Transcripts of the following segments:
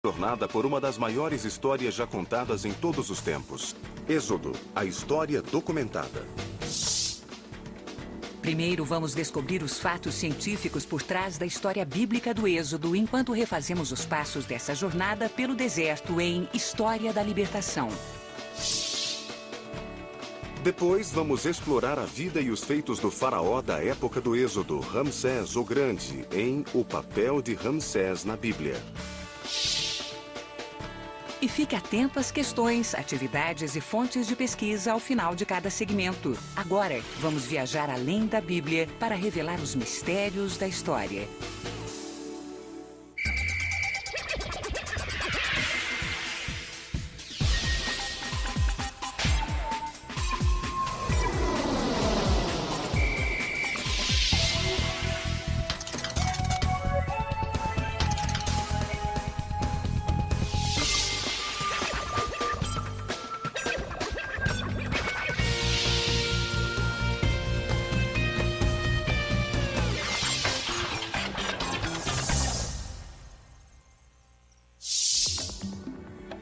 Jornada por uma das maiores histórias já contadas em todos os tempos. Êxodo, a história documentada. Primeiro, vamos descobrir os fatos científicos por trás da história bíblica do Êxodo, enquanto refazemos os passos dessa jornada pelo deserto em História da Libertação. Depois, vamos explorar a vida e os feitos do faraó da época do Êxodo, Ramsés o Grande, em O Papel de Ramsés na Bíblia. E fique atento às questões, atividades e fontes de pesquisa ao final de cada segmento. Agora, vamos viajar além da Bíblia para revelar os mistérios da história.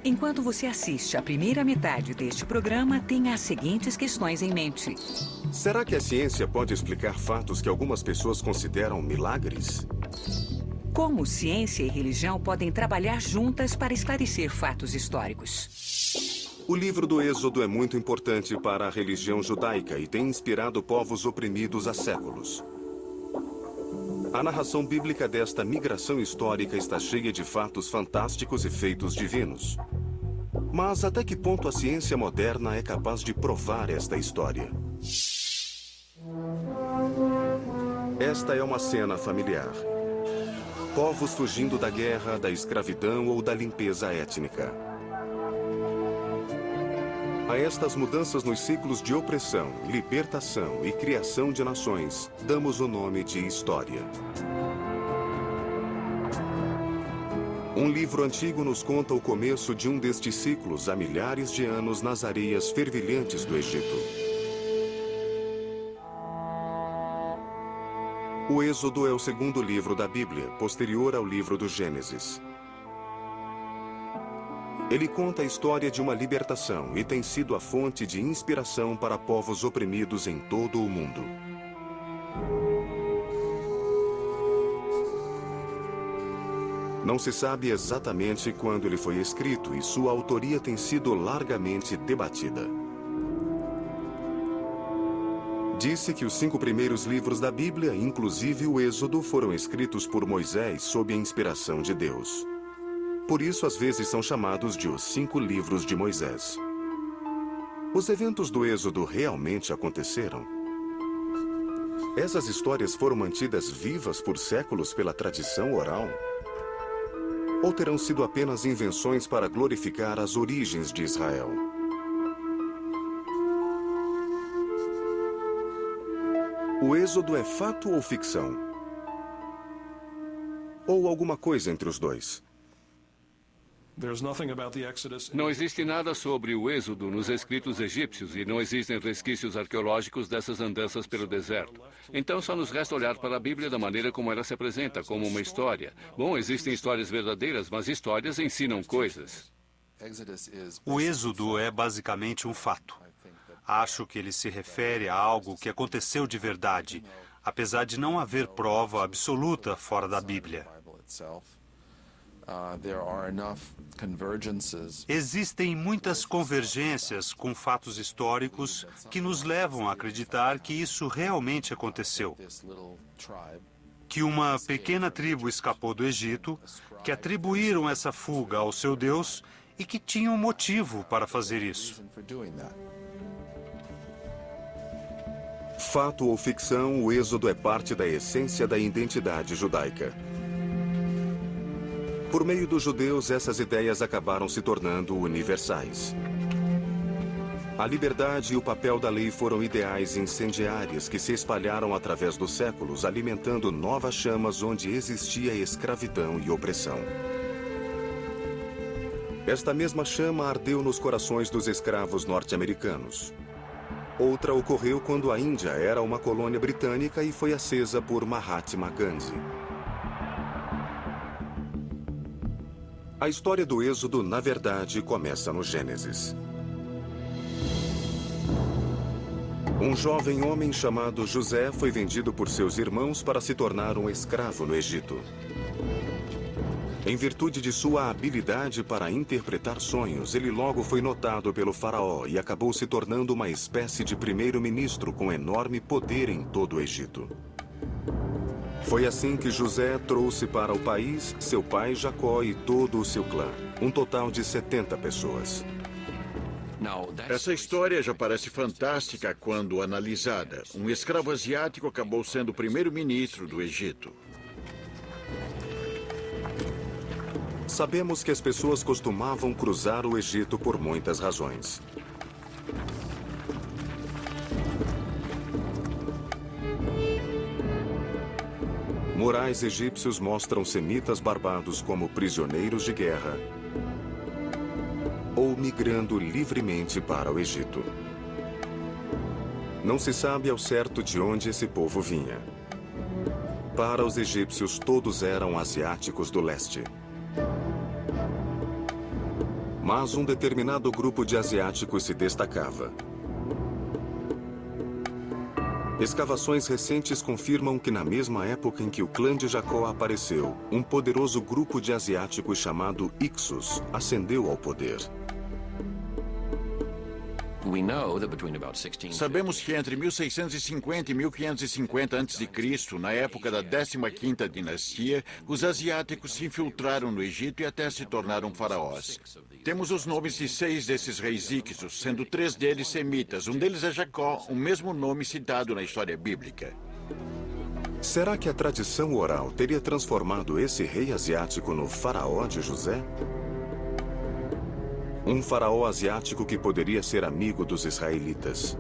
Enquanto você assiste a primeira metade deste programa, tenha as seguintes questões em mente. Será que a ciência pode explicar fatos que algumas pessoas consideram milagres? Como ciência e religião podem trabalhar juntas para esclarecer fatos históricos? O livro do Êxodo é muito importante para a religião judaica e tem inspirado povos oprimidos há séculos. A narração bíblica desta migração histórica está cheia de fatos fantásticos e feitos divinos. Mas até que ponto a ciência moderna é capaz de provar esta história? Esta é uma cena familiar. Povos fugindo da guerra, da escravidão ou da limpeza étnica. A estas mudanças nos ciclos de opressão, libertação e criação de nações, damos o nome de história. Um livro antigo nos conta o começo de um destes ciclos há milhares de anos nas areias fervilhantes do Egito. O Êxodo é o segundo livro da Bíblia, posterior ao livro do Gênesis. Ele conta a história de uma libertação e tem sido a fonte de inspiração para povos oprimidos em todo o mundo. Não se sabe exatamente quando ele foi escrito e sua autoria tem sido largamente debatida. Disse que os 5 primeiros livros da Bíblia, inclusive o Êxodo, foram escritos por Moisés sob a inspiração de Deus. Por isso, às vezes, são chamados de os 5 livros de Moisés. Os eventos do Êxodo realmente aconteceram? Essas histórias foram mantidas vivas por séculos pela tradição oral? Ou terão sido apenas invenções para glorificar as origens de Israel? O Êxodo é fato ou ficção? Ou alguma coisa entre os dois? Não existe nada sobre o Êxodo nos escritos egípcios e não existem resquícios arqueológicos dessas andanças pelo deserto. Então só nos resta olhar para a Bíblia da maneira como ela se apresenta, como uma história. Bom, existem histórias verdadeiras, mas histórias ensinam coisas. O Êxodo é basicamente um fato. Acho que ele se refere a algo que aconteceu de verdade, apesar de não haver prova absoluta fora da Bíblia. Existem muitas convergências com fatos históricos que nos levam a acreditar que isso realmente aconteceu. Que uma pequena tribo escapou do Egito, que atribuíram essa fuga ao seu Deus e que tinham motivo para fazer isso. Fato ou ficção, o Êxodo é parte da essência da identidade judaica. Por meio dos judeus, essas ideias acabaram se tornando universais. A liberdade e o papel da lei foram ideais incendiários que se espalharam através dos séculos, alimentando novas chamas onde existia escravidão e opressão. Esta mesma chama ardeu nos corações dos escravos norte-americanos. Outra ocorreu quando a Índia era uma colônia britânica e foi acesa por Mahatma Gandhi. A A história do Êxodo, na verdade, começa no Gênesis. Um jovem homem chamado José foi vendido por seus irmãos para se tornar um escravo no Egito. Em virtude de sua habilidade para interpretar sonhos, ele logo foi notado pelo faraó e acabou se tornando uma espécie de primeiro-ministro com enorme poder em todo o Egito. Foi assim que José trouxe para o país seu pai Jacó e todo o seu clã, um total de 70 pessoas. Essa história já parece fantástica quando analisada. Um escravo asiático acabou sendo o primeiro-ministro do Egito. Sabemos que as pessoas costumavam cruzar o Egito por muitas razões. Murais egípcios mostram semitas barbados como prisioneiros de guerra ou migrando livremente para o Egito. Não se sabe ao certo de onde esse povo vinha. Para os egípcios, todos eram asiáticos do leste. Mas um determinado grupo de asiáticos se destacava. Escavações recentes confirmam que na mesma época em que o clã de Jacó apareceu, um poderoso grupo de asiáticos chamado Hyksos ascendeu ao poder. Sabemos que entre 1650 e 1550 a.C., na época da 15ª dinastia, os asiáticos se infiltraram no Egito e até se tornaram faraós. Temos os nomes de 6 desses reis Hyksos, sendo 3 deles semitas. Um deles é Jacó, o mesmo nome citado na história bíblica. Será que a tradição oral teria transformado esse rei asiático no faraó de José? Um faraó asiático que poderia ser amigo dos israelitas.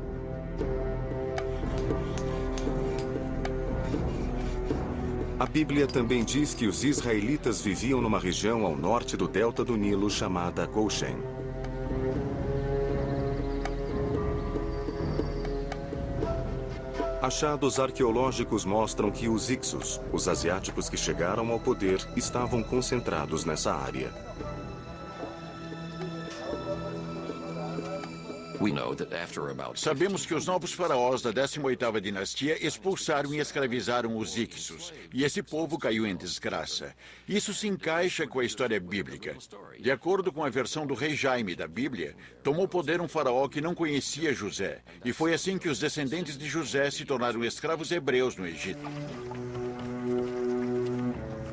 A Bíblia também diz que os israelitas viviam numa região ao norte do delta do Nilo chamada Goshen. Achados arqueológicos mostram que os Hyksos, os asiáticos que chegaram ao poder, estavam concentrados nessa área. Sabemos que os novos faraós da 18ª dinastia expulsaram e escravizaram os Hyksos, e esse povo caiu em desgraça. Isso se encaixa com a história bíblica. De acordo com a versão do rei Jaime da Bíblia, tomou poder um faraó que não conhecia José, e foi assim que os descendentes de José se tornaram escravos hebreus no Egito.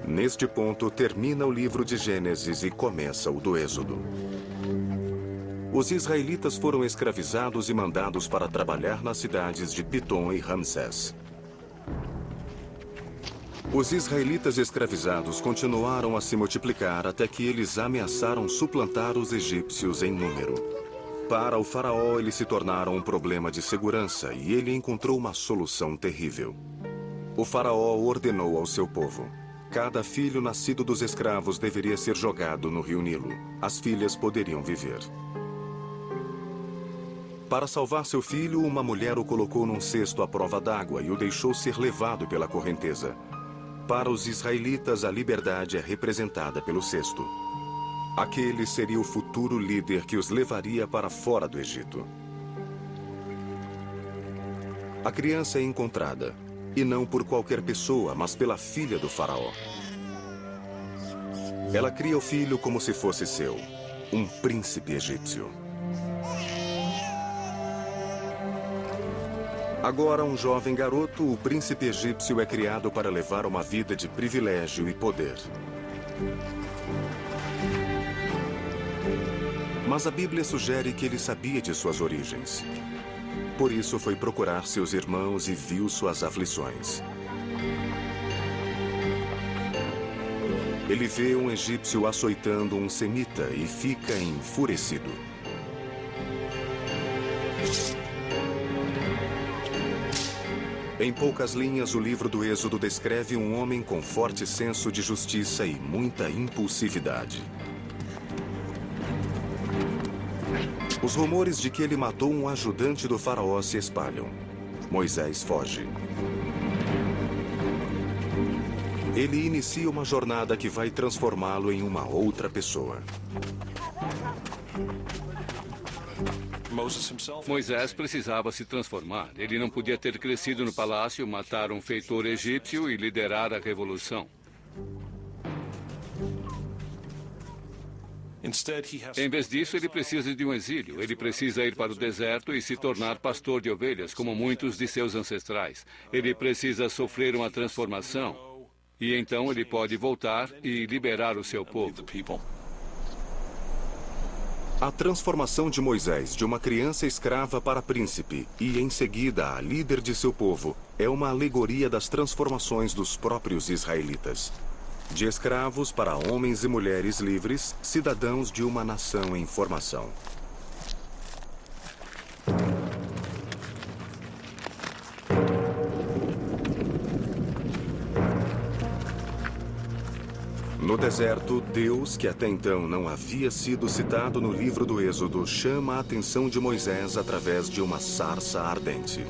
Neste ponto, termina o livro de Gênesis e começa o do Êxodo. Os israelitas foram escravizados e mandados para trabalhar nas cidades de Pitom e Ramsés. Os israelitas escravizados continuaram a se multiplicar até que eles ameaçaram suplantar os egípcios em número. Para o faraó, eles se tornaram um problema de segurança e ele encontrou uma solução terrível. O faraó ordenou ao seu povo: cada filho nascido dos escravos deveria ser jogado no rio Nilo. As filhas poderiam viver. Para salvar seu filho, uma mulher o colocou num cesto à prova d'água e o deixou ser levado pela correnteza. Para os israelitas, a liberdade é representada pelo cesto. Aquele seria o futuro líder que os levaria para fora do Egito. A criança é encontrada, e não por qualquer pessoa, mas pela filha do faraó. Ela cria o filho como se fosse seu, um príncipe egípcio. Agora, um jovem garoto, o príncipe egípcio é criado para levar uma vida de privilégio e poder. Mas a Bíblia sugere que ele sabia de suas origens. Por isso, foi procurar seus irmãos e viu suas aflições. Ele vê um egípcio açoitando um semita e fica enfurecido. Em poucas linhas, o livro do Êxodo descreve um homem com forte senso de justiça e muita impulsividade. Os rumores de que ele matou um ajudante do faraó se espalham. Moisés foge. ele inicia uma jornada que vai transformá-lo em uma outra pessoa. Moisés precisava se transformar. Ele não podia ter crescido no palácio, matar um feitor egípcio e liderar a revolução. Em vez disso, ele precisa de um exílio. Ele precisa ir para o deserto e se tornar pastor de ovelhas, como muitos de seus ancestrais. Ele precisa sofrer uma transformação. E então ele pode voltar e liberar o seu povo. A transformação de Moisés de uma criança escrava para príncipe e, em seguida, a líder de seu povo, é uma alegoria das transformações dos próprios israelitas. De escravos para homens e mulheres livres, cidadãos de uma nação em formação. No deserto, Deus, que até então não havia sido citado no livro do Êxodo, chama a atenção de Moisés através de uma sarça ardente.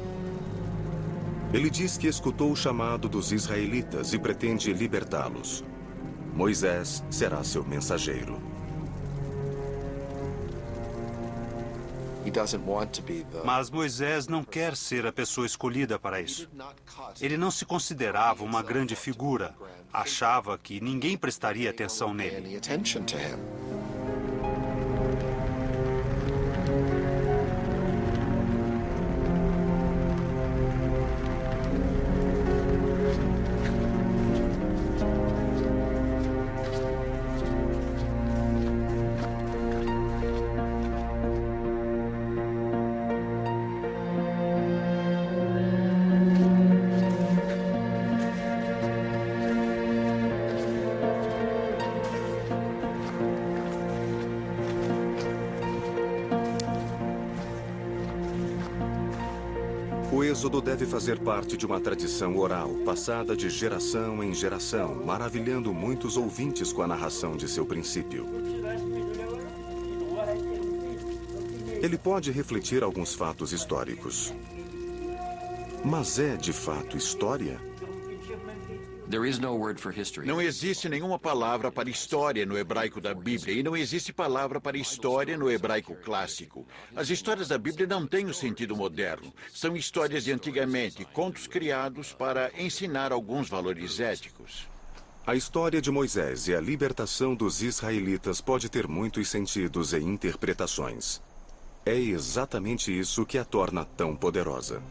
Ele diz que escutou o chamado dos israelitas e pretende libertá-los. Moisés será seu mensageiro. Mas Moisés não quer ser a pessoa escolhida para isso. Ele não se considerava uma grande figura. Achava que ninguém prestaria atenção nele. O Êxodo deve fazer parte de uma tradição oral, passada de geração em geração, maravilhando muitos ouvintes com a narração de seu princípio. Ele pode refletir alguns fatos históricos. Mas é, de fato, história? Não existe nenhuma palavra para história no hebraico da Bíblia e não existe palavra para história no hebraico clássico. As histórias da Bíblia não têm o sentido moderno. São histórias de antigamente, contos criados para ensinar alguns valores éticos. A história de Moisés e a libertação dos israelitas pode ter muitos sentidos e interpretações. É exatamente isso que a torna tão poderosa.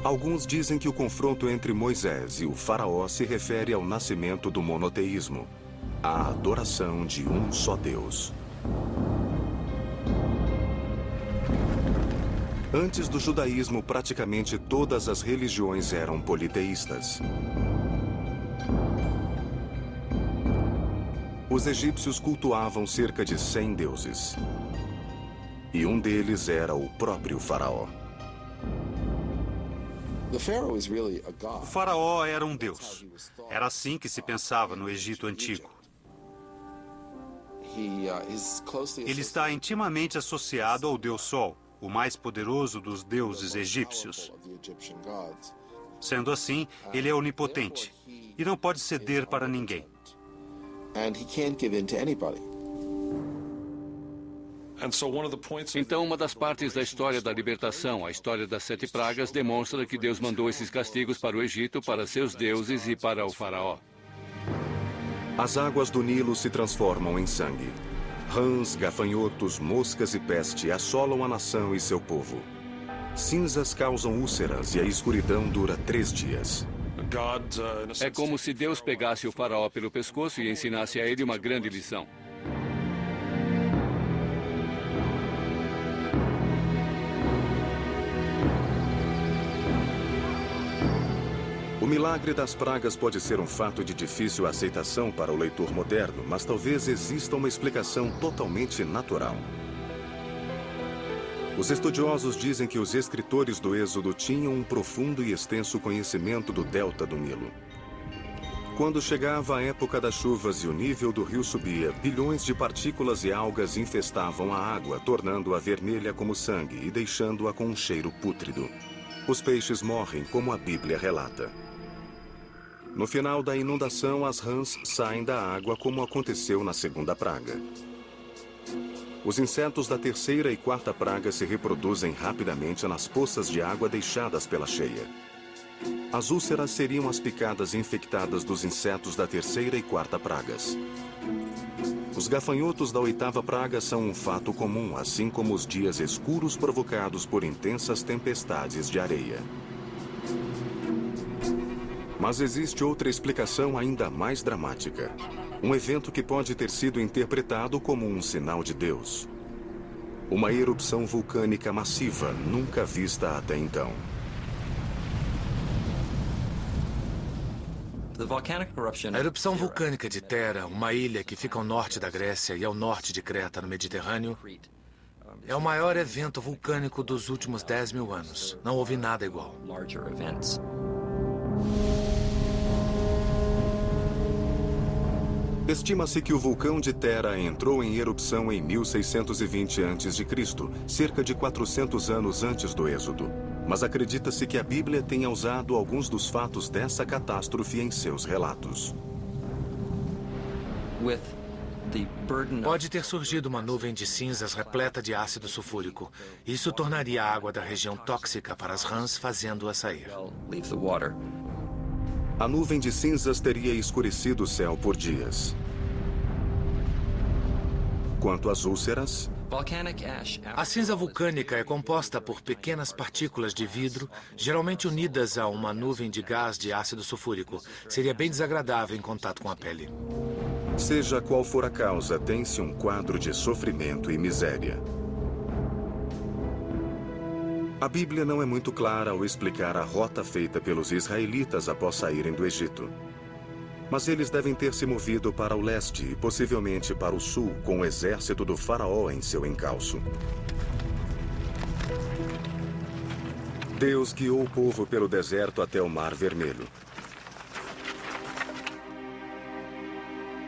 Alguns dizem que o confronto entre Moisés e o faraó se refere ao nascimento do monoteísmo, a adoração de um só Deus. Antes do judaísmo, praticamente todas as religiões eram politeístas. Os egípcios cultuavam cerca de 100 deuses. E um deles era o próprio faraó. O faraó era um deus. Era assim que se pensava no Egito Antigo. Ele está intimamente associado ao deus Sol, o mais poderoso dos deuses egípcios. Sendo assim, ele é onipotente e não pode ceder para ninguém. Então, uma das partes da história da libertação, a história das 7 pragas, demonstra que Deus mandou esses castigos para o Egito, para seus deuses e para o faraó. As águas do Nilo se transformam em sangue. Rãs, gafanhotos, moscas e peste assolam a nação e seu povo. Cinzas causam úlceras e a escuridão dura 3 dias. É como se Deus pegasse o faraó pelo pescoço e ensinasse a ele uma grande lição. O milagre das pragas pode ser um fato de difícil aceitação para o leitor moderno, mas talvez exista uma explicação totalmente natural. Os estudiosos dizem que os escritores do Êxodo tinham um profundo e extenso conhecimento do delta do Nilo. Quando chegava a época das chuvas e o nível do rio subia, bilhões de partículas e algas infestavam a água, tornando-a vermelha como sangue e deixando-a com um cheiro pútrido. Os peixes morrem, como a Bíblia relata. No final da inundação, as rãs saem da água, como aconteceu na segunda praga. Os insetos da terceira e quarta praga se reproduzem rapidamente nas poças de água deixadas pela cheia. As úlceras seriam as picadas infectadas dos insetos da terceira e quarta pragas. Os gafanhotos da oitava praga são um fato comum, assim como os dias escuros provocados por intensas tempestades de areia. Mas existe outra explicação ainda mais dramática. Um evento que pode ter sido interpretado como um sinal de Deus. Uma erupção vulcânica massiva, nunca vista até então. A erupção vulcânica de Thera, uma ilha que fica ao norte da Grécia e ao norte de Creta, no Mediterrâneo, é o maior evento vulcânico dos últimos 10 mil anos. Não houve nada igual. Estima-se que o vulcão de Thera entrou em erupção em 1620 a.C., cerca de 400 anos antes do Êxodo. Mas acredita-se que a Bíblia tenha usado alguns dos fatos dessa catástrofe em seus relatos. Pode ter surgido uma nuvem de cinzas repleta de ácido sulfúrico. Isso tornaria a água da região tóxica para as rãs, fazendo-a sair. A nuvem de cinzas teria escurecido o céu por dias. Quanto às úlceras, a cinza vulcânica é composta por pequenas partículas de vidro, geralmente unidas a uma nuvem de gás de ácido sulfúrico. Seria bem desagradável em contato com a pele. Seja qual for a causa, tem-se um quadro de sofrimento e miséria. A Bíblia não é muito clara ao explicar a rota feita pelos israelitas após saírem do Egito. Mas eles devem ter se movido para o leste e possivelmente para o sul, com o exército do faraó em seu encalço. Deus guiou o povo pelo deserto até o Mar Vermelho.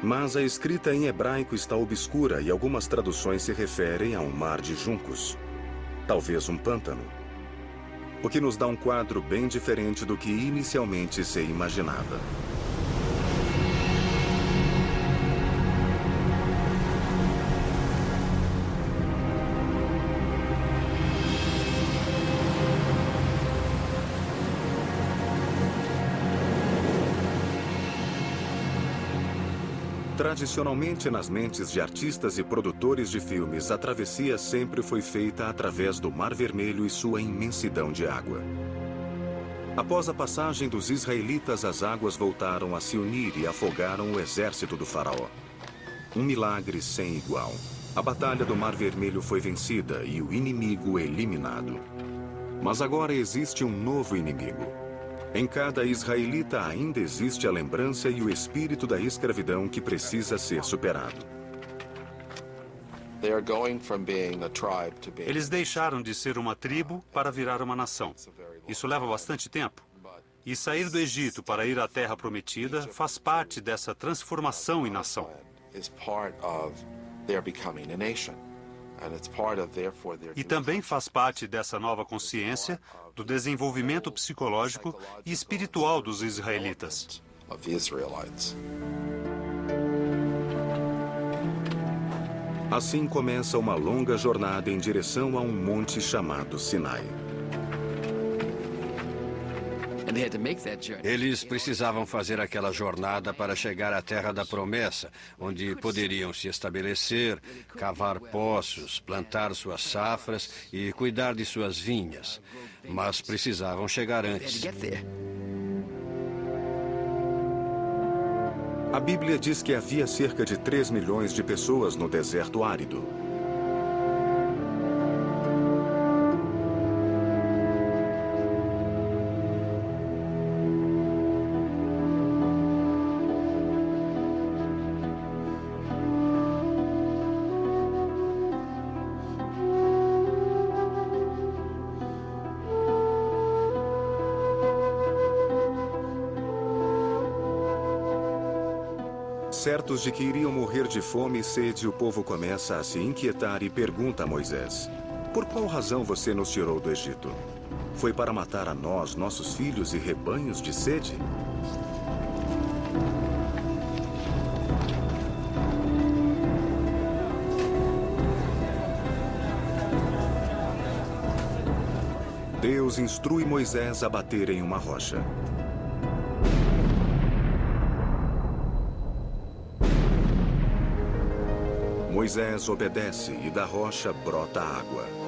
Mas a escrita em hebraico está obscura e algumas traduções se referem a um mar de juncos. Talvez um pântano. O que nos dá um quadro bem diferente do que inicialmente se imaginava. Tradicionalmente, nas mentes de artistas e produtores de filmes, a travessia sempre foi feita através do Mar Vermelho e sua imensidão de água. Após a passagem dos israelitas, as águas voltaram a se unir e afogaram o exército do faraó. Um milagre sem igual. A batalha do Mar Vermelho foi vencida e o inimigo eliminado. Mas agora existe um novo inimigo. Em cada israelita ainda existe a lembrança e o espírito da escravidão que precisa ser superado. Eles deixaram de ser uma tribo para virar uma nação. Isso leva bastante tempo. E sair do Egito para ir à Terra Prometida faz parte dessa transformação em nação. E também faz parte dessa nova consciência do desenvolvimento psicológico e espiritual dos israelitas. Assim começa uma longa jornada em direção a um monte chamado Sinai. Eles precisavam fazer aquela jornada para chegar à Terra da Promessa, onde poderiam se estabelecer, cavar poços, plantar suas safras e cuidar de suas vinhas. Mas precisavam chegar antes. A Bíblia diz que havia cerca de 3 milhões de pessoas no deserto árido. Certos de que iriam morrer de fome e sede, o povo começa a se inquietar e pergunta a Moisés: por qual razão você nos tirou do Egito? Foi para matar a nós, nossos filhos e rebanhos de sede? Deus instrui Moisés a bater em uma rocha. Moisés obedece e da rocha brota água.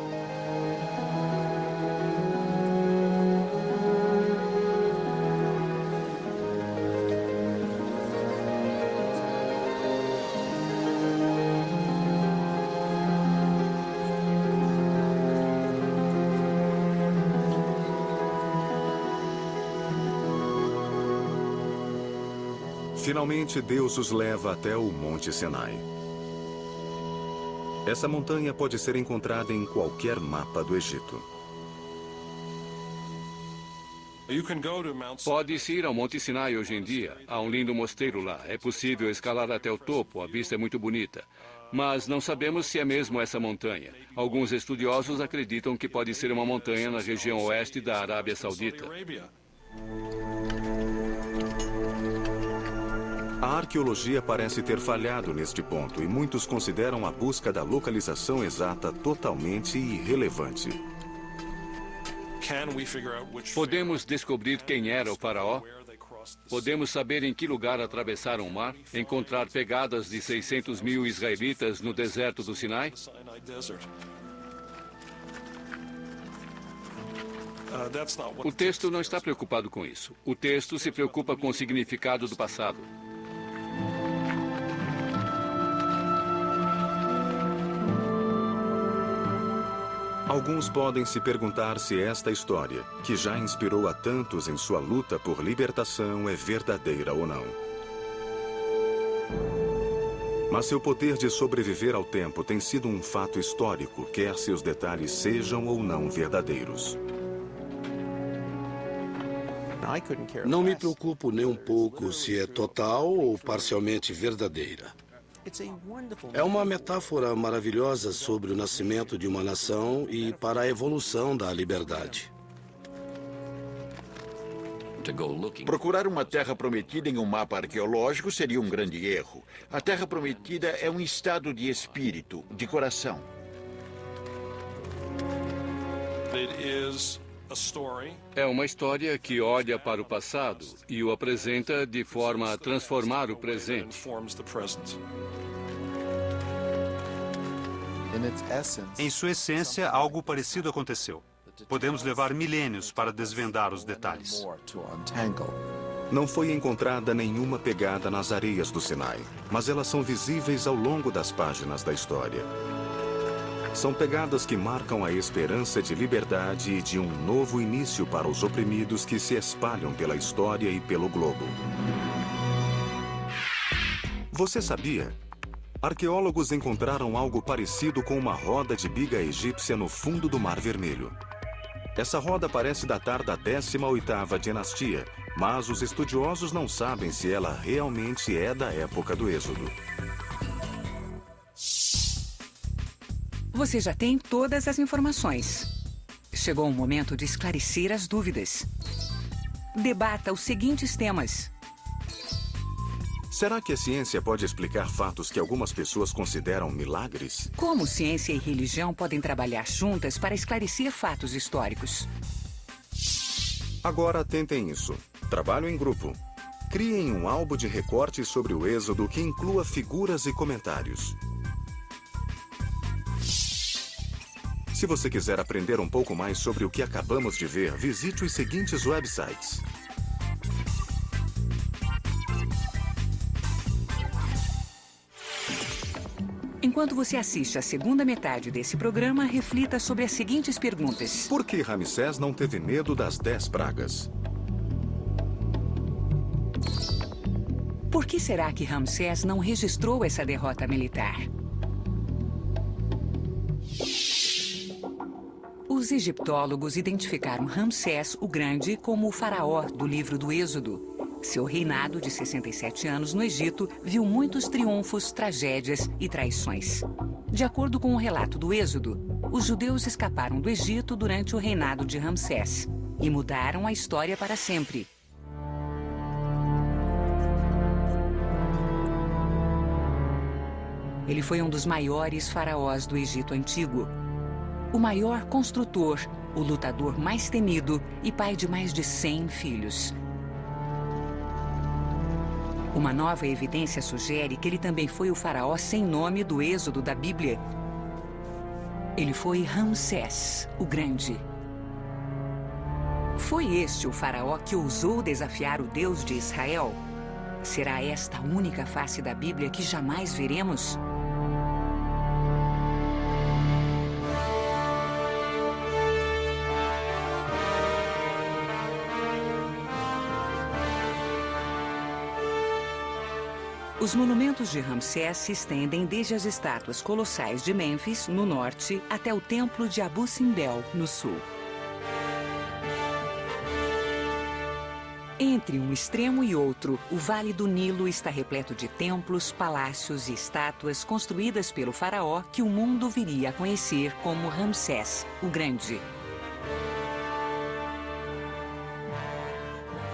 Finalmente, Deus os leva até o Monte Sinai. Essa montanha pode ser encontrada em qualquer mapa do Egito. Pode-se ir ao Monte Sinai hoje em dia. Há um lindo mosteiro lá. É possível escalar até o topo. A vista é muito bonita. Mas não sabemos se é mesmo essa montanha. Alguns estudiosos acreditam que pode ser uma montanha na região oeste da Arábia Saudita. A arqueologia parece ter falhado neste ponto e muitos consideram a busca da localização exata totalmente irrelevante. Podemos descobrir quem era o faraó? Podemos saber em que lugar atravessaram o mar? Encontrar pegadas de 600 mil israelitas no deserto do Sinai? O texto não está preocupado com isso. O texto se preocupa com o significado do passado. Alguns podem se perguntar se esta história, que já inspirou a tantos em sua luta por libertação, é verdadeira ou não. Mas seu poder de sobreviver ao tempo tem sido um fato histórico, quer seus detalhes sejam ou não verdadeiros. Não me preocupo nem um pouco se é total ou parcialmente verdadeira. É uma metáfora maravilhosa sobre o nascimento de uma nação e para a evolução da liberdade. Procurar uma terra prometida em um mapa arqueológico seria um grande erro. A terra prometida é um estado de espírito, de coração. É uma história que olha para o passado e o apresenta de forma a transformar o presente. Em sua essência, algo parecido aconteceu. Podemos levar milênios para desvendar os detalhes. Não foi encontrada nenhuma pegada nas areias do Sinai, mas elas são visíveis ao longo das páginas da história. São pegadas que marcam a esperança de liberdade e de um novo início para os oprimidos que se espalham pela história e pelo globo. Você sabia? Arqueólogos encontraram algo parecido com uma roda de biga egípcia no fundo do Mar Vermelho. Essa roda parece datar da 18ª dinastia, mas os estudiosos não sabem se ela realmente é da época do Êxodo. Você já tem todas as informações. Chegou o momento de esclarecer as dúvidas. Debata os seguintes temas. Será que a ciência pode explicar fatos que algumas pessoas consideram milagres? Como ciência e religião podem trabalhar juntas para esclarecer fatos históricos? Agora tentem isso. Trabalho em grupo. Criem um álbum de recortes sobre o Êxodo que inclua figuras e comentários. Se você quiser aprender um pouco mais sobre o que acabamos de ver, visite os seguintes websites. Enquanto você assiste a segunda metade desse programa, reflita sobre as seguintes perguntas. Por que Ramsés não teve medo das 10 pragas? Por que será que Ramsés não registrou essa derrota militar? Os egiptólogos identificaram Ramsés o Grande como o faraó do livro do Êxodo. Seu reinado de 67 anos no Egito viu muitos triunfos, tragédias e traições. De acordo com o relato do Êxodo, os judeus escaparam do Egito durante o reinado de Ramsés e mudaram a história para sempre. Ele foi um dos maiores faraós do Egito Antigo, o maior construtor o lutador mais temido e pai de mais de 100 filhos. Uma nova evidência sugere que ele também foi o faraó sem nome do Êxodo da Bíblia. Ele foi Ramsés, o Grande. Foi este o faraó que ousou desafiar o Deus de Israel? Será esta a única face da Bíblia que jamais veremos? Os monumentos de Ramsés se estendem desde as estátuas colossais de Mênfis, no norte, até o templo de Abu Simbel, no sul. Entre um extremo e outro, o Vale do Nilo está repleto de templos, palácios e estátuas construídas pelo faraó que o mundo viria a conhecer como Ramsés, o Grande.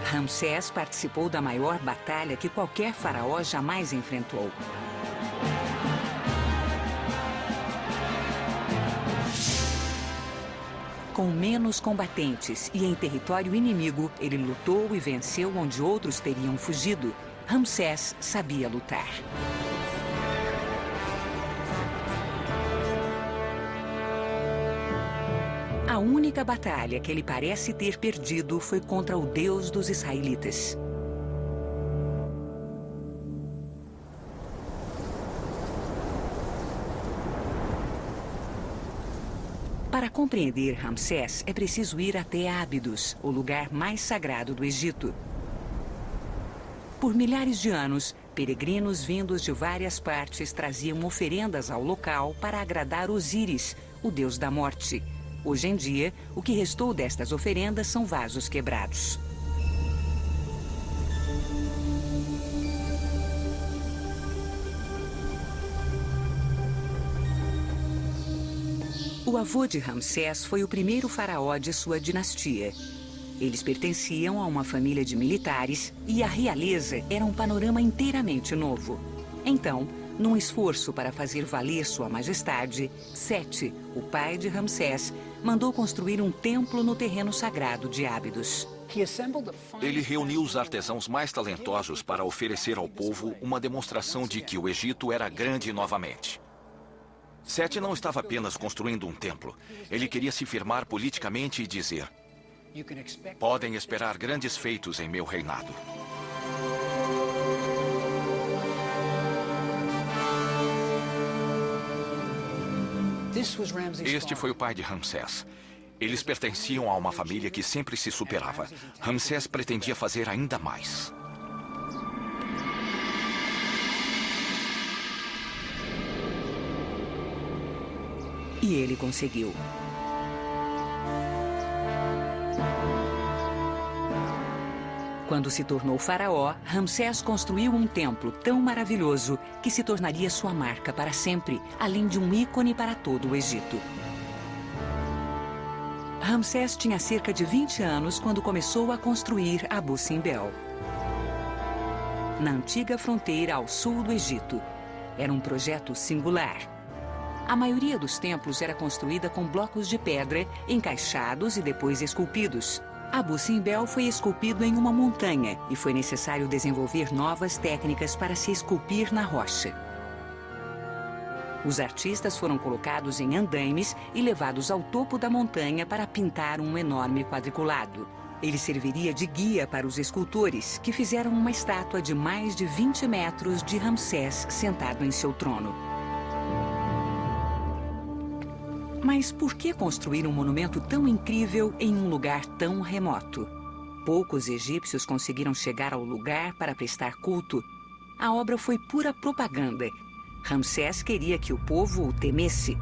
Ramsés participou da maior batalha que qualquer faraó jamais enfrentou. Com menos combatentes e em território inimigo, ele lutou e venceu onde outros teriam fugido. Ramsés sabia lutar. A única batalha que ele parece ter perdido foi contra o Deus dos israelitas. Para compreender Ramsés, é preciso ir até Ábidos, o lugar mais sagrado do Egito. Por milhares de anos, peregrinos vindos de várias partes traziam oferendas ao local para agradar Osíris, o deus da morte. Hoje em dia, o que restou destas oferendas são vasos quebrados. O avô de Ramsés foi o primeiro faraó de sua dinastia. Eles pertenciam a uma família de militares e a realeza era um panorama inteiramente novo. Então, num esforço para fazer valer sua majestade, Sete, o pai de Ramsés, mandou construir um templo no terreno sagrado de Ábidos. Ele reuniu os artesãos mais talentosos para oferecer ao povo uma demonstração de que o Egito era grande novamente. Sete não estava apenas construindo um templo. Ele queria se firmar politicamente e dizer: podem esperar grandes feitos em meu reinado. Este foi o pai de Ramsés. Eles pertenciam a uma família que sempre se superava. Ramsés pretendia fazer ainda mais. E ele conseguiu. Quando se tornou faraó, Ramsés construiu um templo tão maravilhoso que se tornaria sua marca para sempre, além de um ícone para todo o Egito. Ramsés tinha cerca de 20 anos quando começou a construir Abu Simbel, na antiga fronteira ao sul do Egito. Era um projeto singular. A maioria dos templos era construída com blocos de pedra, encaixados e depois esculpidos. Abu Simbel foi esculpido em uma montanha e foi necessário desenvolver novas técnicas para se esculpir na rocha. Os artistas foram colocados em andaimes e levados ao topo da montanha para pintar um enorme quadriculado. Ele serviria de guia para os escultores, que fizeram uma estátua de mais de 20 metros de Ramsés sentado em seu trono. Mas por que construir um monumento tão incrível em um lugar tão remoto? Poucos egípcios conseguiram chegar ao lugar para prestar culto. A obra foi pura propaganda. Ramsés queria que o povo o temesse.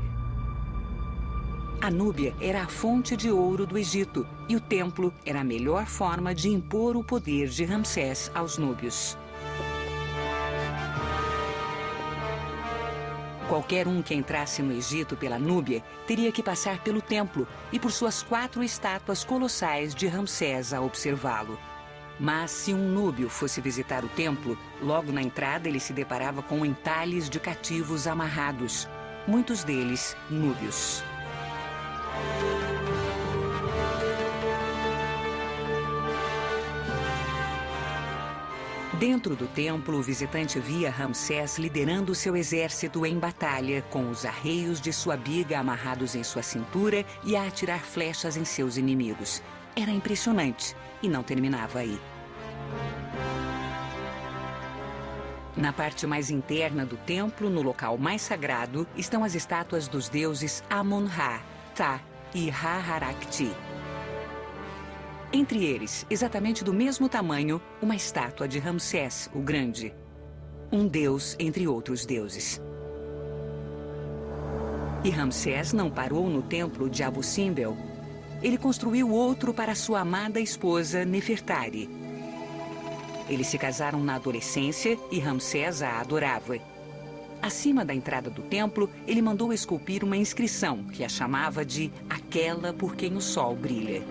A Núbia era a fonte de ouro do Egito e o templo era a melhor forma de impor o poder de Ramsés aos núbios. Qualquer um que entrasse no Egito pela Núbia teria que passar pelo templo e por suas 4 estátuas colossais de Ramsés a observá-lo. Mas se um núbio fosse visitar o templo, logo na entrada ele se deparava com entalhes de cativos amarrados, muitos deles núbios. Dentro do templo, o visitante via Ramsés liderando seu exército em batalha, com os arreios de sua biga amarrados em sua cintura e a atirar flechas em seus inimigos. Era impressionante e não terminava aí. Na parte mais interna do templo, no local mais sagrado, estão as estátuas dos deuses Amon-Ra, Ptah e Ra-Harakti. Entre eles, exatamente do mesmo tamanho, uma estátua de Ramsés, o Grande. Um deus entre outros deuses. E Ramsés não parou no templo de Abu Simbel. Ele construiu outro para sua amada esposa, Nefertari. Eles se casaram na adolescência e Ramsés a adorava. Acima da entrada do templo, ele mandou esculpir uma inscrição que a chamava de Aquela por quem o sol brilha.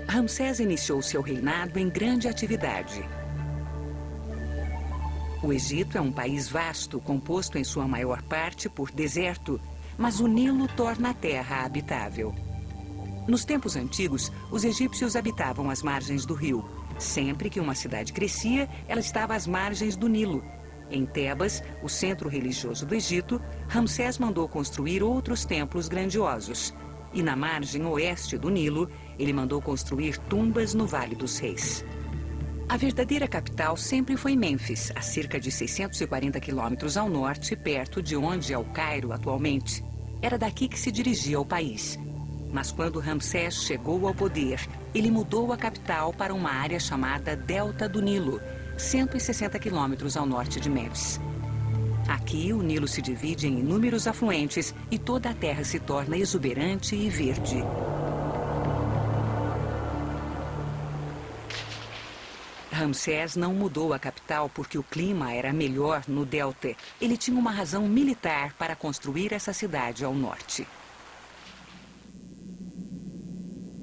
Ramsés iniciou seu reinado em grande atividade. O Egito é um país vasto, composto em sua maior parte por deserto, mas o Nilo torna a terra habitável. Nos tempos antigos, os egípcios habitavam as margens do rio. Sempre que uma cidade crescia, ela estava às margens do Nilo. Em Tebas, o centro religioso do Egito, Ramsés mandou construir outros templos grandiosos. E na margem oeste do Nilo, ele mandou construir tumbas no Vale dos Reis. A verdadeira capital sempre foi Mênfis, a cerca de 640 quilômetros ao norte, perto de onde é o Cairo atualmente. Era daqui que se dirigia ao país. Mas quando Ramsés chegou ao poder, ele mudou a capital para uma área chamada Delta do Nilo, 160 quilômetros ao norte de Mênfis. Aqui, o Nilo se divide em inúmeros afluentes e toda a terra se torna exuberante e verde. Ramsés não mudou a capital porque o clima era melhor no delta. Ele tinha uma razão militar para construir essa cidade ao norte.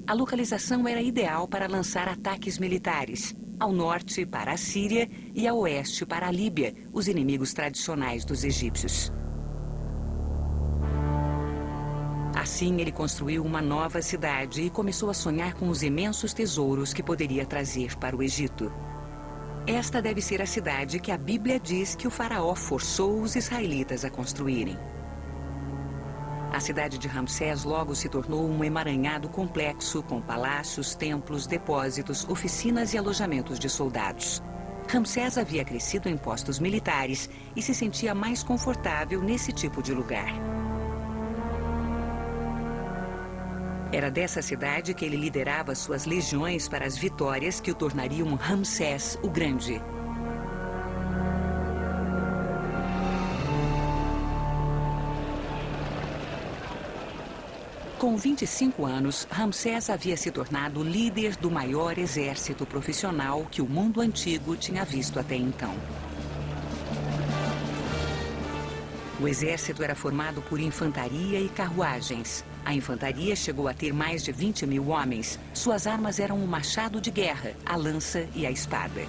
A localização era ideal para lançar ataques militares. Ao norte para a Síria e ao oeste para a Líbia, os inimigos tradicionais dos egípcios. Assim, ele construiu uma nova cidade e começou a sonhar com os imensos tesouros que poderia trazer para o Egito. Esta deve ser a cidade que a Bíblia diz que o faraó forçou os israelitas a construírem. A cidade de Ramsés logo se tornou um emaranhado complexo com palácios, templos, depósitos, oficinas e alojamentos de soldados. Ramsés havia crescido em postos militares e se sentia mais confortável nesse tipo de lugar. Era dessa cidade que ele liderava suas legiões para as vitórias que o tornariam Ramsés o Grande. Com 25 anos, Ramsés havia se tornado líder do maior exército profissional que o mundo antigo tinha visto até então. O exército era formado por infantaria e carruagens. A infantaria chegou a ter mais de 20 mil homens. Suas armas eram o machado de guerra, a lança e a espada.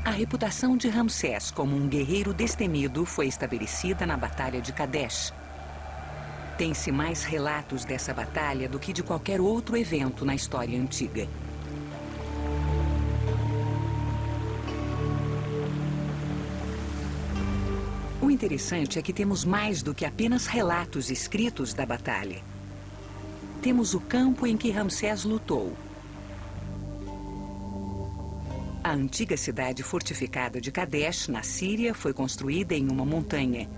A reputação de Ramsés como um guerreiro destemido foi estabelecida na Batalha de Kadesh. Tem-se mais relatos dessa batalha do que de qualquer outro evento na história antiga. O interessante é que temos mais do que apenas relatos escritos da batalha. Temos o campo em que Ramsés lutou. A antiga cidade fortificada de Kadesh, na Síria, foi construída em uma montanha.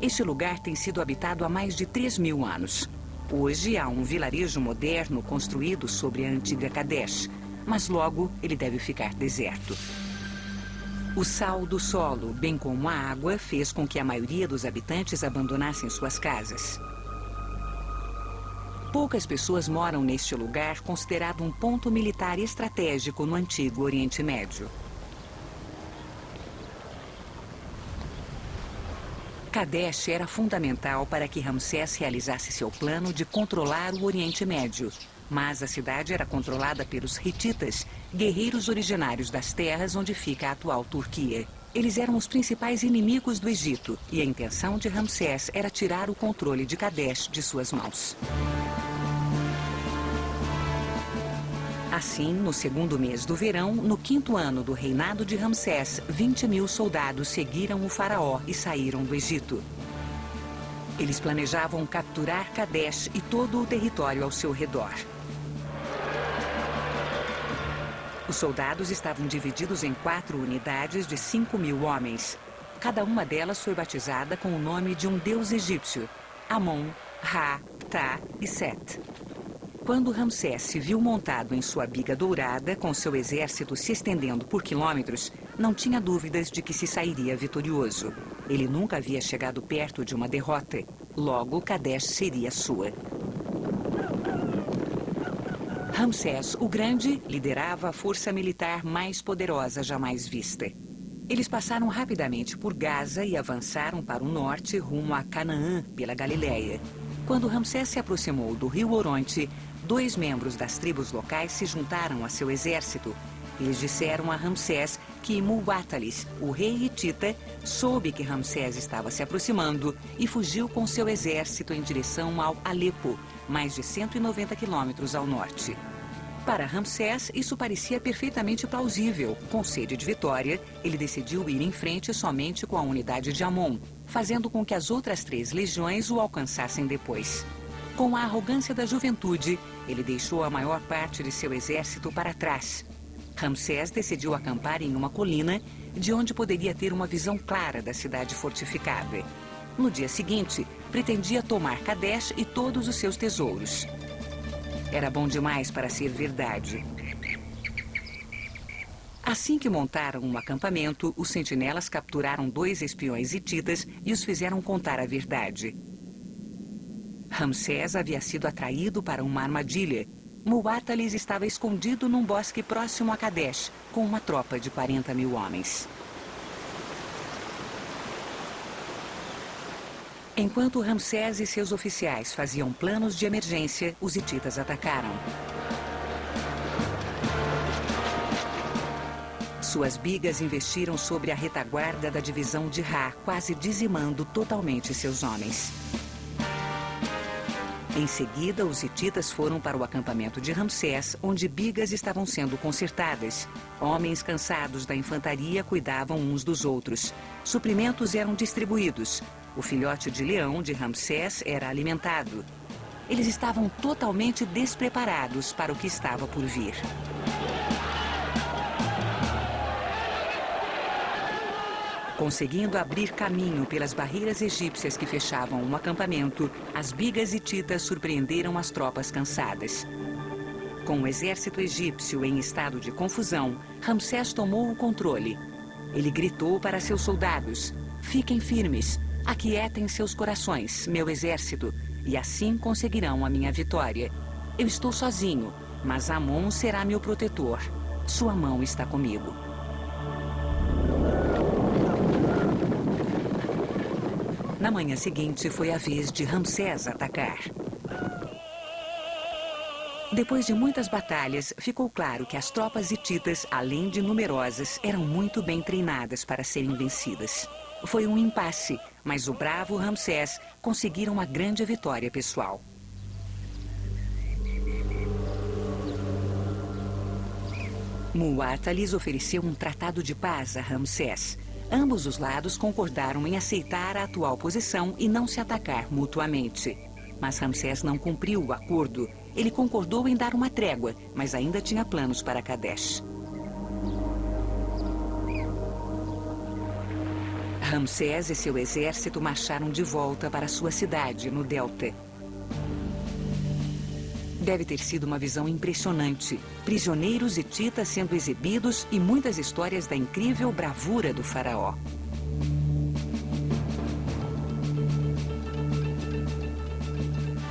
Este lugar tem sido habitado há mais de 3.000 anos. Hoje há um vilarejo moderno construído sobre a antiga Kadesh, mas logo ele deve ficar deserto. O sal do solo, bem como a água, fez com que a maioria dos habitantes abandonassem suas casas. Poucas pessoas moram neste lugar, considerado um ponto militar estratégico no antigo Oriente Médio. Kadesh era fundamental para que Ramsés realizasse seu plano de controlar o Oriente Médio. Mas a cidade era controlada pelos hititas, guerreiros originários das terras onde fica a atual Turquia. Eles eram os principais inimigos do Egito, e a intenção de Ramsés era tirar o controle de Kadesh de suas mãos. Assim, no segundo mês do verão, no 5º ano do reinado de Ramsés, 20.000 soldados seguiram o faraó e saíram do Egito. Eles planejavam capturar Kadesh e todo o território ao seu redor. Os soldados estavam divididos em 4 unidades de 5.000 homens. Cada uma delas foi batizada com o nome de um deus egípcio: Amon, Ra, Ptah e Set. Quando Ramsés se viu montado em sua biga dourada, com seu exército se estendendo por quilômetros, não tinha dúvidas de que se sairia vitorioso. Ele nunca havia chegado perto de uma derrota. Logo, Kadesh seria sua. Ramsés o Grande liderava a força militar mais poderosa jamais vista. Eles passaram rapidamente por Gaza e avançaram para o norte rumo a Canaã, pela Galileia. Quando Ramsés se aproximou do rio Oronte, 2 membros das tribos locais se juntaram a seu exército. Eles disseram a Ramsés que Muwatalis, o rei hitita, soube que Ramsés estava se aproximando e fugiu com seu exército em direção ao Alepo, mais de 190 quilômetros ao norte. Para Ramsés, isso parecia perfeitamente plausível. Com sede de vitória, ele decidiu ir em frente somente com a unidade de Amon, fazendo com que as outras 3 legiões o alcançassem depois. Com a arrogância da juventude, ele deixou a maior parte de seu exército para trás. Ramsés decidiu acampar em uma colina, de onde poderia ter uma visão clara da cidade fortificada. No dia seguinte, pretendia tomar Kadesh e todos os seus tesouros. Era bom demais para ser verdade. Assim que montaram um acampamento, os sentinelas capturaram 2 espiões hititas e os fizeram contar a verdade. Ramsés havia sido atraído para uma armadilha. Muwatalis estava escondido num bosque próximo a Kadesh, com uma tropa de 40.000 homens. Enquanto Ramsés e seus oficiais faziam planos de emergência, os hititas atacaram. Suas bigas investiram sobre a retaguarda da divisão de Ra, quase dizimando totalmente seus homens. Em seguida, os hititas foram para o acampamento de Ramsés, onde bigas estavam sendo consertadas. Homens cansados da infantaria cuidavam uns dos outros. Suprimentos eram distribuídos. O filhote de leão de Ramsés era alimentado. Eles estavam totalmente despreparados para o que estava por vir. Conseguindo abrir caminho pelas barreiras egípcias que fechavam um acampamento, as bigas hititas surpreenderam as tropas cansadas. Com o exército egípcio em estado de confusão, Ramsés tomou o controle. Ele gritou para seus soldados: "Fiquem firmes, aquietem seus corações, meu exército, e assim conseguirão a minha vitória. Eu estou sozinho, mas Amon será meu protetor. Sua mão está comigo." Na manhã seguinte, foi a vez de Ramsés atacar. Depois de muitas batalhas, ficou claro que as tropas hititas, além de numerosas, eram muito bem treinadas para serem vencidas. Foi um impasse, mas o bravo Ramsés conseguiu uma grande vitória pessoal. Muwatalis ofereceu um tratado de paz a Ramsés. Ambos os lados concordaram em aceitar a atual posição e não se atacar mutuamente. Mas Ramsés não cumpriu o acordo. Ele concordou em dar uma trégua, mas ainda tinha planos para Kadesh. Ramsés e seu exército marcharam de volta para sua cidade, no Delta. Deve ter sido uma visão impressionante. Prisioneiros hititas sendo exibidos e muitas histórias da incrível bravura do faraó.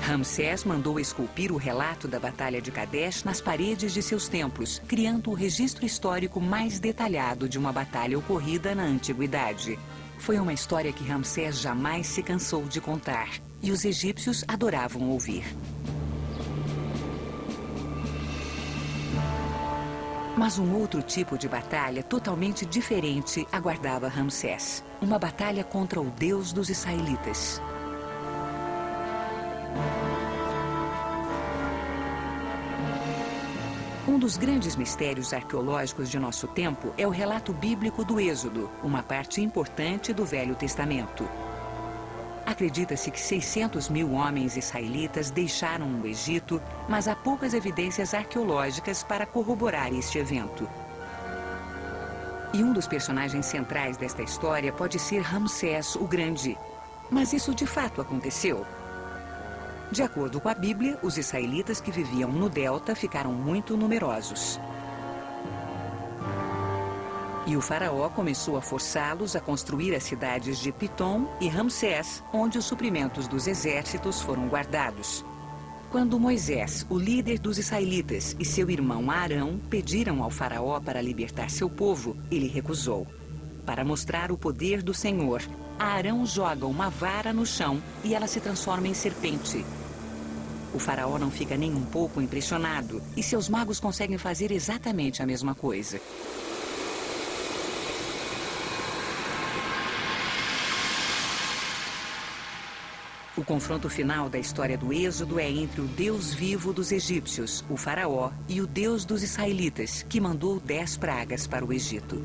Ramsés mandou esculpir o relato da Batalha de Kadesh nas paredes de seus templos, criando o registro histórico mais detalhado de uma batalha ocorrida na antiguidade. Foi uma história que Ramsés jamais se cansou de contar, e os egípcios adoravam ouvir. Mas um outro tipo de batalha totalmente diferente aguardava Ramsés. Uma batalha contra o Deus dos israelitas. Um dos grandes mistérios arqueológicos de nosso tempo é o relato bíblico do Êxodo, uma parte importante do Velho Testamento. Acredita-se que 600 mil homens israelitas deixaram o Egito, mas há poucas evidências arqueológicas para corroborar este evento. E um dos personagens centrais desta história pode ser Ramsés o Grande. Mas isso de fato aconteceu? De acordo com a Bíblia, os israelitas que viviam no delta ficaram muito numerosos. E o faraó começou a forçá-los a construir as cidades de Pitom e Ramsés, onde os suprimentos dos exércitos foram guardados. Quando Moisés, o líder dos israelitas, e seu irmão Arão pediram ao faraó para libertar seu povo, ele recusou. Para mostrar o poder do Senhor, Arão joga uma vara no chão e ela se transforma em serpente. O faraó não fica nem um pouco impressionado e seus magos conseguem fazer exatamente a mesma coisa. O confronto final da história do Êxodo é entre o Deus vivo dos egípcios, o faraó, e o Deus dos israelitas, que mandou 10 pragas para o Egito.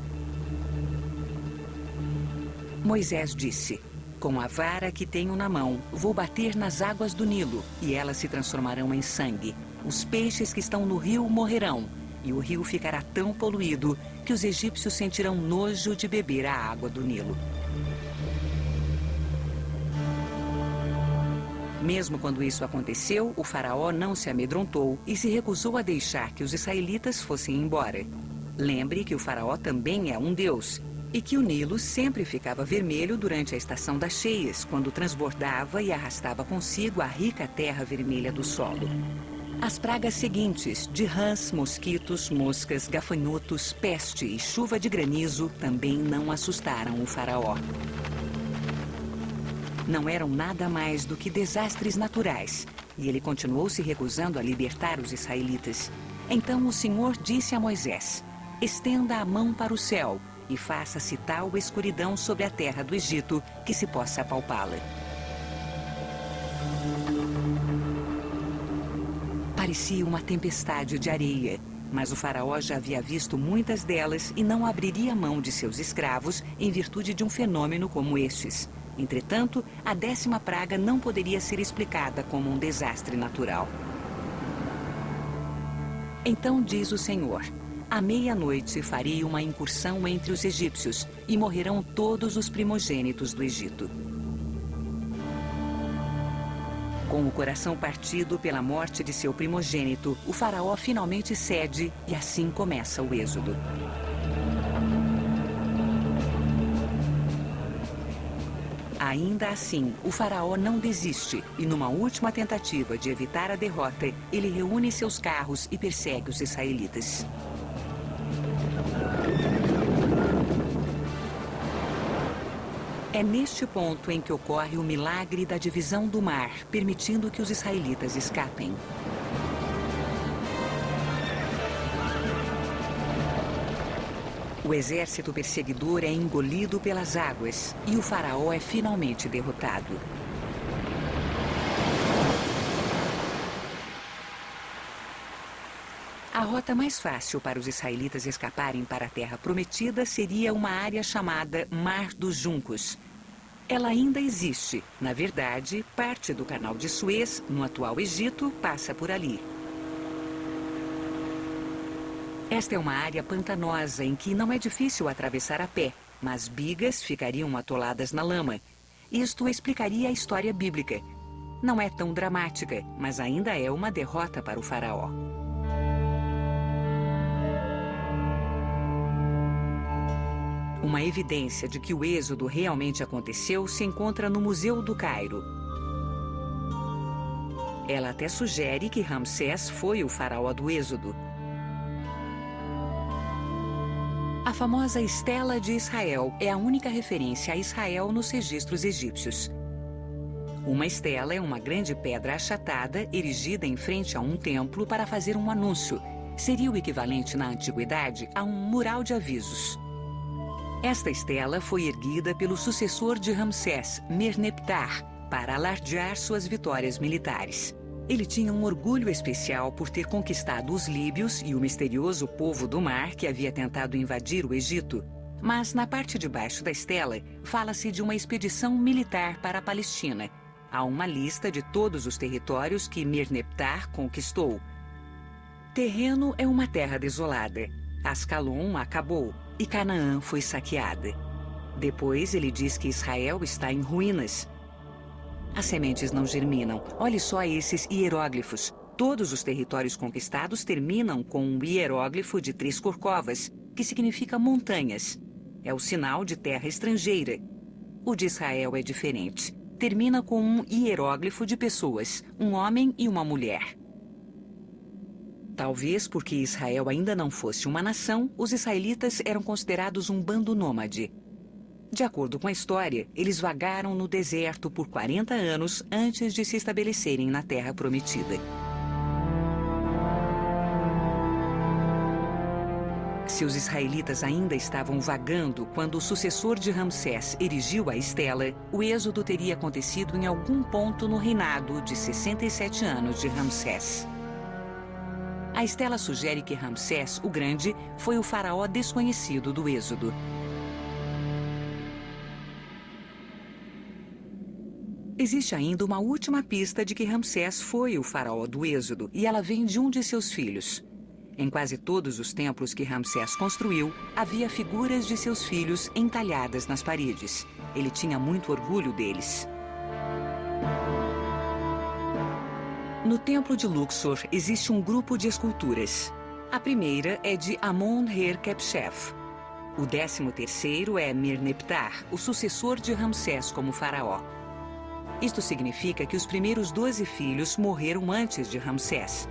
Moisés disse: "Com a vara que tenho na mão, vou bater nas águas do Nilo, e elas se transformarão em sangue. Os peixes que estão no rio morrerão, e o rio ficará tão poluído que os egípcios sentirão nojo de beber a água do Nilo." Mesmo quando isso aconteceu, o faraó não se amedrontou e se recusou a deixar que os israelitas fossem embora. Lembre que o faraó também é um deus e que o Nilo sempre ficava vermelho durante a estação das cheias, quando transbordava e arrastava consigo a rica terra vermelha do solo. As pragas seguintes, de rãs, mosquitos, moscas, gafanhotos, peste e chuva de granizo, também não assustaram o faraó. Não eram nada mais do que desastres naturais, e ele continuou se recusando a libertar os israelitas. Então o Senhor disse a Moisés: "Estenda a mão para o céu e faça-se tal escuridão sobre a terra do Egito que se possa apalpá-la." Parecia uma tempestade de areia, mas o faraó já havia visto muitas delas e não abriria mão de seus escravos em virtude de um fenômeno como estes. Entretanto, a 10ª praga não poderia ser explicada como um desastre natural. Então diz o Senhor: "À meia-noite farei uma incursão entre os egípcios e morrerão todos os primogênitos do Egito." Com o coração partido pela morte de seu primogênito, o faraó finalmente cede e assim começa o êxodo. Ainda assim, o faraó não desiste e, numa última tentativa de evitar a derrota, ele reúne seus carros e persegue os israelitas. É neste ponto em que ocorre o milagre da divisão do mar, permitindo que os israelitas escapem. O exército perseguidor é engolido pelas águas e o faraó é finalmente derrotado. A rota mais fácil para os israelitas escaparem para a Terra Prometida seria uma área chamada Mar dos Juncos. Ela ainda existe. Na verdade, parte do Canal de Suez, no atual Egito, passa por ali. Esta é uma área pantanosa em que não é difícil atravessar a pé, mas bigas ficariam atoladas na lama. Isto explicaria a história bíblica. Não é tão dramática, mas ainda é uma derrota para o faraó. Uma evidência de que o êxodo realmente aconteceu se encontra no Museu do Cairo. Ela até sugere que Ramsés foi o faraó do êxodo. A famosa Estela de Israel é a única referência a Israel nos registros egípcios. Uma estela é uma grande pedra achatada erigida em frente a um templo para fazer um anúncio. Seria o equivalente na antiguidade a um mural de avisos. Esta estela foi erguida pelo sucessor de Ramsés, Merneptah, para alardear suas vitórias militares. Ele tinha um orgulho especial por ter conquistado os líbios e o misterioso povo do mar que havia tentado invadir o Egito. Mas na parte de baixo da estela, fala-se de uma expedição militar para a Palestina. Há uma lista de todos os territórios que Merneptah conquistou. Terreno é uma terra desolada. Ascalon acabou e Canaã foi saqueada. Depois ele diz que Israel está em ruínas. As sementes não germinam. Olhe só esses hieróglifos. Todos os territórios conquistados terminam com um hieróglifo de 3 corcovas, que significa montanhas. É o sinal de terra estrangeira. O de Israel é diferente. Termina com um hieróglifo de pessoas, um homem e uma mulher. Talvez porque Israel ainda não fosse uma nação, os israelitas eram considerados um bando nômade. De acordo com a história, eles vagaram no deserto por 40 anos antes de se estabelecerem na Terra Prometida. Se os israelitas ainda estavam vagando quando o sucessor de Ramsés erigiu a estela, o êxodo teria acontecido em algum ponto no reinado de 67 anos de Ramsés. A estela sugere que Ramsés, o Grande, foi o faraó desconhecido do êxodo. Existe ainda uma última pista de que Ramsés foi o faraó do êxodo, e ela vem de um de seus filhos. Em quase todos os templos que Ramsés construiu, havia figuras de seus filhos entalhadas nas paredes. Ele tinha muito orgulho deles. No templo de Luxor existe um grupo de esculturas. A primeira é de Amon-Her-Kepchef. O 13º é Merneptah, o sucessor de Ramsés como faraó. Isto significa que os primeiros 12 filhos morreram antes de Ramsés.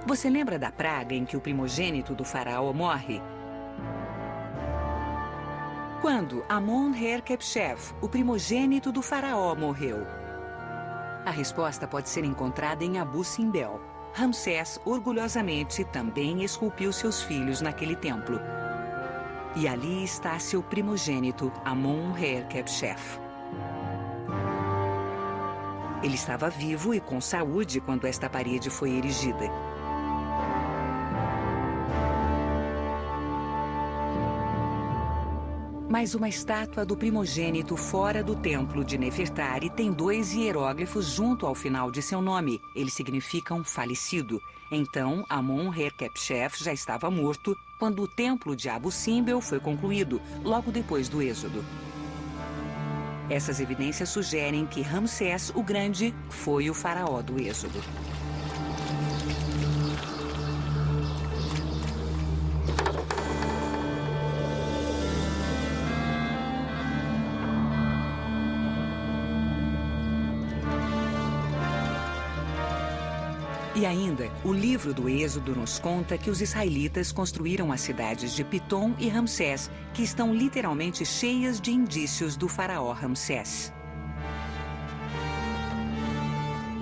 Você lembra da praga em que o primogênito do faraó morre? Quando Amon-Her-Kepchef, o primogênito do faraó, morreu? A resposta pode ser encontrada em Abu Simbel. Ramsés, orgulhosamente, também esculpiu seus filhos naquele templo. E ali está seu primogênito, Amon-Her-Kepchef. Ele estava vivo e com saúde quando esta parede foi erigida. Mas uma estátua do primogênito fora do templo de Nefertari tem 2 hieróglifos junto ao final de seu nome. Eles significam falecido. Então, Amon-Her-Kepchef já estava morto quando o templo de Abu Simbel foi concluído, logo depois do êxodo. Essas evidências sugerem que Ramsés, o Grande, foi o faraó do êxodo. E ainda, o livro do Êxodo nos conta que os israelitas construíram as cidades de Pitom e Ramsés, que estão literalmente cheias de indícios do faraó Ramsés.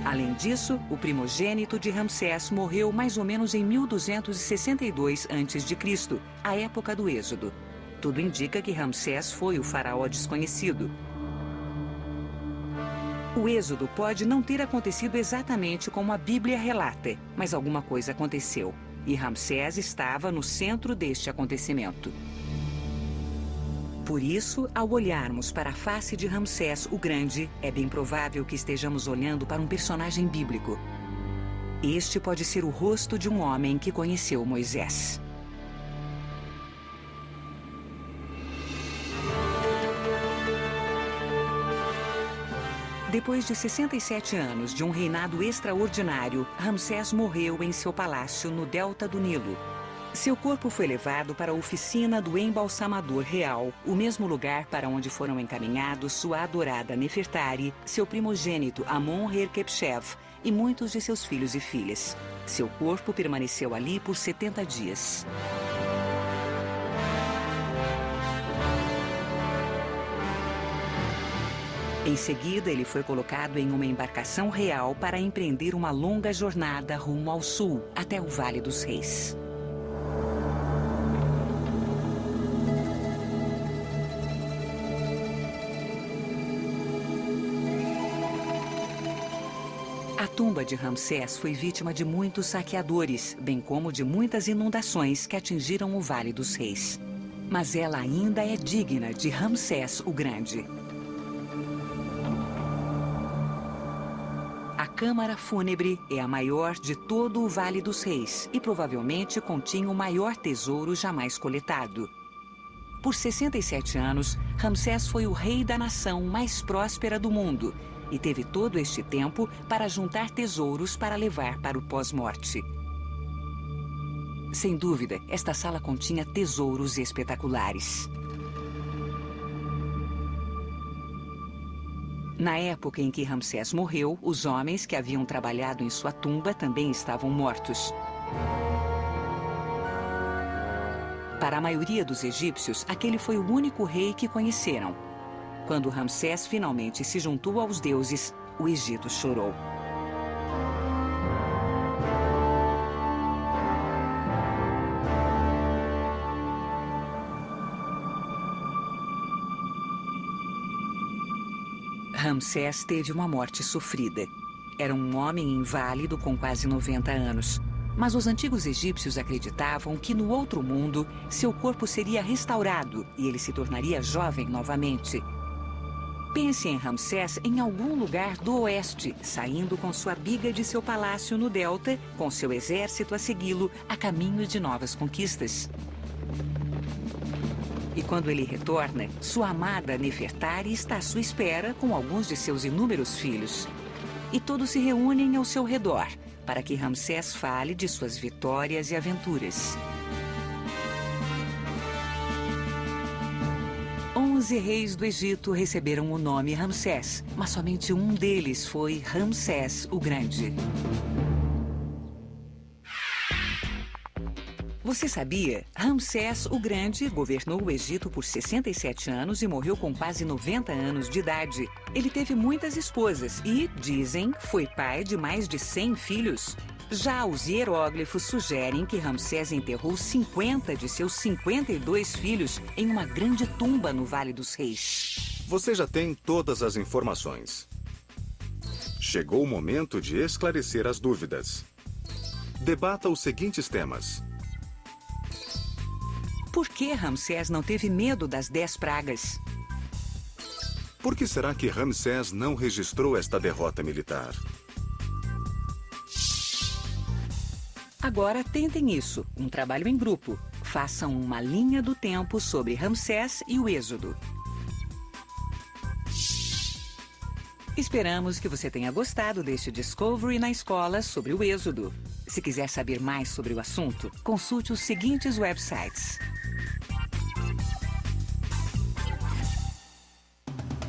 Além disso, o primogênito de Ramsés morreu mais ou menos em 1262 a.C., a época do Êxodo. Tudo indica que Ramsés foi o faraó desconhecido. O êxodo pode não ter acontecido exatamente como a Bíblia relata, mas alguma coisa aconteceu. E Ramsés estava no centro deste acontecimento. Por isso, ao olharmos para a face de Ramsés o Grande, é bem provável que estejamos olhando para um personagem bíblico. Este pode ser o rosto de um homem que conheceu Moisés. Depois de 67 anos de um reinado extraordinário, Ramsés morreu em seu palácio no delta do Nilo. Seu corpo foi levado para a oficina do embalsamador real, o mesmo lugar para onde foram encaminhados sua adorada Nefertari, seu primogênito Amon-Her-Kepchef e muitos de seus filhos e filhas. Seu corpo permaneceu ali por 70 dias. Em seguida, ele foi colocado em uma embarcação real para empreender uma longa jornada rumo ao sul, até o Vale dos Reis. A tumba de Ramsés foi vítima de muitos saqueadores, bem como de muitas inundações que atingiram o Vale dos Reis. Mas ela ainda é digna de Ramsés o Grande. A câmara fúnebre é a maior de todo o Vale dos Reis e provavelmente continha o maior tesouro jamais coletado. Por 67 anos, Ramsés foi o rei da nação mais próspera do mundo e teve todo este tempo para juntar tesouros para levar para o pós-morte. Sem dúvida, esta sala continha tesouros espetaculares. Na época em que Ramsés morreu, os homens que haviam trabalhado em sua tumba também estavam mortos. Para a maioria dos egípcios, aquele foi o único rei que conheceram. Quando Ramsés finalmente se juntou aos deuses, o Egito chorou. Ramsés teve uma morte sofrida. Era um homem inválido com quase 90 anos. Mas os antigos egípcios acreditavam que no outro mundo, seu corpo seria restaurado e ele se tornaria jovem novamente. Pense em Ramsés em algum lugar do oeste, saindo com sua biga de seu palácio no delta, com seu exército a segui-lo a caminho de novas conquistas. E quando ele retorna, sua amada Nefertari está à sua espera com alguns de seus inúmeros filhos. E todos se reúnem ao seu redor, para que Ramsés fale de suas vitórias e aventuras. 11 reis do Egito receberam o nome Ramsés, mas somente um deles foi Ramsés o Grande. Você sabia? Ramsés o Grande governou o Egito por 67 anos e morreu com quase 90 anos de idade. Ele teve muitas esposas e, dizem, foi pai de mais de 100 filhos. Já os hieróglifos sugerem que Ramsés enterrou 50 de seus 52 filhos em uma grande tumba no Vale dos Reis. Você já tem todas as informações. Chegou o momento de esclarecer as dúvidas. Debata os seguintes temas. Por que Ramsés não teve medo das 10 pragas? Por que será que Ramsés não registrou esta derrota militar? Agora tentem isso, um trabalho em grupo. Façam uma linha do tempo sobre Ramsés e o Êxodo. Esperamos que você tenha gostado deste Discovery na escola sobre o Êxodo. Se quiser saber mais sobre o assunto, consulte os seguintes websites: